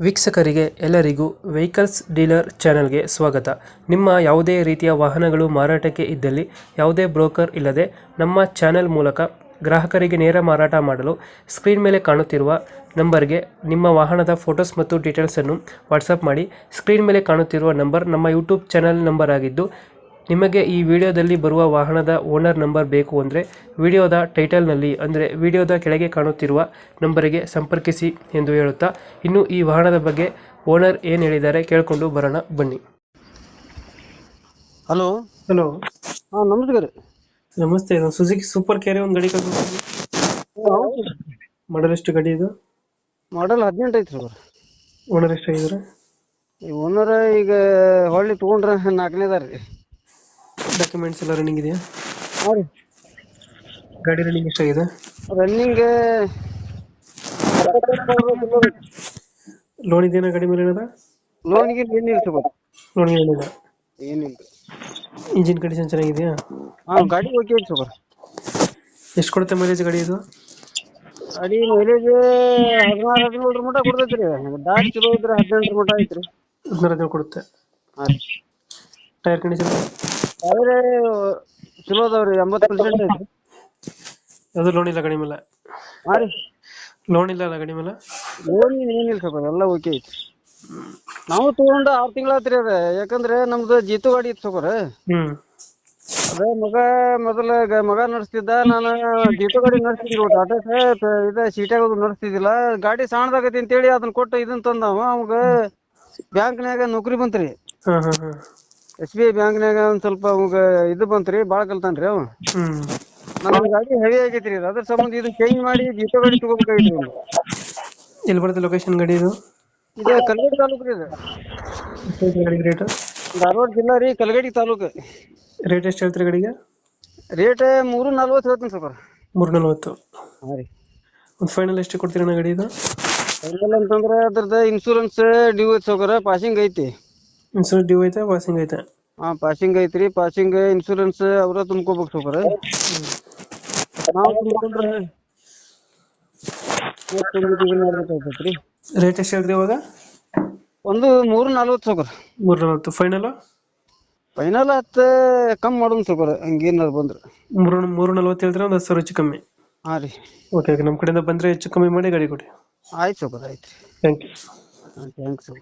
ವೀಕ್ಷಕರಿಗೆ ಎಲ್ಲರಿಗೂ vehicles dealer ಚಾನೆಲ್ಗೆ ಸ್ವಾಗತ. ನಿಮ್ಮ ಯಾವುದೇ ರೀತಿಯ ವಾಹನಗಳು ಮಾರಾಟಕ್ಕೆ ಇದ್ದಲ್ಲಿ ಯಾವುದೇ ಬ್ರೋಕರ್ ಇಲ್ಲದೆ ನಮ್ಮ ಚಾನೆಲ್ ಮೂಲಕ ಗ್ರಾಹಕರಿಗೆ ನೇರ ಮಾರಾಟ ಮಾಡಲು ಸ್ಕ್ರೀನ್ ಮೇಲೆ ಕಾಣುತ್ತಿರುವ ನಂಬರ್ಗೆ ನಿಮ್ಮ ವಾಹನದ ಫೋಟೋಸ್ ಮತ್ತು ಡೀಟೇಲ್ಸನ್ನು ವಾಟ್ಸಪ್ ಮಾಡಿ. ಸ್ಕ್ರೀನ್ ಮೇಲೆ ಕಾಣುತ್ತಿರುವ ನಂಬರ್ ನಮ್ಮ ಯೂಟ್ಯೂಬ್ ಚಾನೆಲ್ ನಂಬರ್ ಆಗಿದ್ದು, ನಿಮಗೆ ಈ ವಿಡಿಯೋದಲ್ಲಿ ಬರುವ ವಾಹನದ ಓನರ್ ನಂಬರ್ ಬೇಕು ಅಂದರೆ ವಿಡಿಯೋದ ಟೈಟಲ್ನಲ್ಲಿ ಅಂದರೆ ವಿಡಿಯೋದ ಕೆಳಗೆ ಕಾಣುತ್ತಿರುವ ನಂಬರಿಗೆ ಸಂಪರ್ಕಿಸಿ ಎಂದು ಹೇಳುತ್ತಾ, ಇನ್ನು ಈ ವಾಹನದ ಬಗ್ಗೆ ಓನರ್ ಏನು ಹೇಳಿದ್ದಾರೆ ಕೇಳಿಕೊಂಡು ಬರೋಣ ಬನ್ನಿ. ಹಲೋ ಹಲೋ, ಹಾಂ ನಮಸ್ಕಾರ. ನಮಸ್ತೆ. ಇದು ಸುಜುಕಿ ಸೂಪರ್ ಕ್ಯಾರಿ ಒಂದು ಗಾಡಿ ಕಳ್ಕೊಂಡು ಮಾಡಲ್ ಎಷ್ಟು ಗಾಡಿ ಇದು? ಮಾಡಲ್ 18 ಐತ್ರಿ ಸರ್. ಓನರ್ ಎಷ್ಟಾಗಿದ್ದಾರೆ? ಈ ಓನರ್ ಈಗ ಹೊಳ್ಳಿ ತೊಗೊಂಡ್ರೆ 4ನೇದಾರ ರೀ. ಡಾಕ್ಯುಮೆಂಟ್ಸ್ ಎಲ್ಲ ರನ್ನಿಂಗ್ ಇದೆಯಾ? ಹಾಂ ರೀ. ಗಾಡಿ ರನ್ನಿಂಗ್ ಎಷ್ಟಾಗಿದೆ? ರನ್ನಿಂಗ್ ಲೋನ್ ಇದೆಯಾ ಗಾಡಿ ಮೇಲೆ? ಏನದ ಲೋನ್ಗೆ ಏನಿಲ್ಲ ಸರ್. ಲೋನ್ ಏನಿಲ್ಲ. ಏನಿಲ್ಲ. ಇಂಜಿನ್ ಕಂಡೀಷನ್ ಚೆನ್ನಾಗಿದೆಯಾ? ಹಾಂ ಗಾಡಿ ಓಕೆ ಐತಿ ಸರ್. ಎಷ್ಟು ಕೊಡುತ್ತೆ ಮೈಲೇಜ್ ಗಾಡಿ ಇದು? ಗಾಡಿ ಮೈಲೇಜ್ 16-17 ಮಟ ಕೊಡ್ತೈತಿ ರೀ. ದಾರಿ ಚಲೋ ಇದ್ರೆ 18 ಮಟ ಐತ್ರಿ. 15 ಕೊಡುತ್ತೆ. ಹಾಂ ರೀ. Tyre condition? ಟೈರ್ ಚಲೋ ಅದಾವ್ರಿ, 80% ಐತ್ರಿ. ಅದು ಲೋನ್ ಇಲ್ಲ ಗಾಡಿ ಮೇಲೆ? ಹಾಂ ರೀ. ಲೋನ್ ಇಲ್ಲ ಅಲ್ಲ ಗಾಡಿ ಮೇಲೆ? ಲೋನ್ ಏನಿಲ್ಲ ಸರ್, ಎಲ್ಲ ಓಕೆ ಐತಿ. ನಾವು ತಗೊಂಡು 6 ತಿಂಗಳಾತ್ರಿ ಅದ. ಯಾಕಂದ್ರೆ ನಮ್ದು ಜೀತು ಗಾಡಿ ಇತ್ತು ಸರ್. ಅದೇ ಮಗ ನಡೆಸ್ತಿದ್ದ, ನಾನು ಜೀತು ಗಾಡಿ ನಡೆಸ್ತಿದ್ವಿ. ಟಾಟಾ ಇದ ಸೀಟಾಗ ನಡೆಸ್ತಿದ್ದಿಲ್ಲ. ಗಾಡಿ ಸಣ್ಣದಾಗೈತಿ ಅಂತೇಳಿ ಅದನ್ನ ಕೊಟ್ಟು ಇದನ್ನ ತಂದವ. ಅವಾಗ ಬ್ಯಾಂಕ್ನ್ಯಾಗ ನೌಕರಿ ಬಂತ್ರಿ. SBI ಬ್ಯಾಂಕ್ನ್ಯಾಗ ಒಂದ್ ಸ್ವಲ್ಪ ಅವಾಗ ಇದು ಬಂತ್ರಿ, ಬಾಳ ಕಲ್ತಾನ್ರಿ ಅವ. ನನ್ನ ಗಾಡಿ ಹೆವಿ ಆಗೈತ್ರಿ, ಅದ್ರ ಸಂಬಂಧ ಇದನ್ನ ಚೇಂಜ್ ಮಾಡಿ ಜೀತು ಗಾಡಿ ತಗೋಬೇಕಾಗಿತ್ತು. ಎಲ್ಲಿ ಬರುತ್ತೆ ಲೊಕೇಶನ್ ಗಾಡಿ ಇದು? ಇದು ಕಲಗಡಿ ತಾಲೂಕು ರೀ. ಇದು ರೇಟ್? ಧಾರವಾಡ ಜಿಲ್ಲಾ ರೀ, ಕಲಗಡಿ ತಾಲೂಕು. ರೇಟ್ ಎಷ್ಟು ಹೇಳ್ತೀರಿ ಗಾಡಿಗೆ? ರೇಟ್ 340 ಹೇಳ್ತೀನಿ ಸರ್. 340. ಹಾಂ ರೀ. ಒಂದು ಫೈನಲ್ ಎಷ್ಟು ಕೊಡ್ತೀರಣ್ಣ ಗಾಡಿ ಇದು? ಫೈನಲ್ ಅಂತಂದ್ರೆ ಅದ್ರದ್ದು ಇನ್ಶೂರೆನ್ಸ್ ಡ್ಯೂ ಐತಿ ಸರ್. ಪಾಸಿಂಗ್ ಐತಿ. ಇನ್ಸೂರೆನ್ಸ್ ಡ್ಯೂ ಐತೆ, ಪಾಸಿಂಗ್ ಐತೆ? ಹಾಂ ಪಾಸಿಂಗ್ ಐತ್ರಿ. ಪಾಸಿಂಗ್ ಇನ್ಶೂರೆನ್ಸ್ ಅವ್ರ ತುಂಬ್ಕೋಬೇಕು ಸರ್. ನಾವು ತುಂಬಿಕೊಂಡ್ರೆ ಮಾಡ್ಬೇಕಾಗ್ತೈತ್ರಿ. ರೇಟ್ ಎಷ್ಟು ಹೇಳ್ತೀರಿ ಇವಾಗ? ಒಂದು 340 ಸರ್. 340 ಫೈನಲ್? ಫೈನಲ್ 10 ಕಮ್ಮಿ ಮಾಡೋಣ ಸರ್, ಹಂಗೇನಾರು ಬಂದ್ರೆ. 340 ಹೇಳ್ತೀರಾ? ಒಂದು 10,000 ಹೆಚ್ಚು ಕಮ್ಮಿ? ಹಾಂ ರೀ. ಓಕೆ, ನಮ್ಮ ಕಡೆಯಿಂದ ಬಂದರೆ ಹೆಚ್ಚು ಕಮ್ಮಿ ಮಾಡಿ ಗಾಡಿ ಕೊಡಿ. ಆಯ್ತು ಸರ್, ಆಯ್ತು. Thank you. Thanks sir.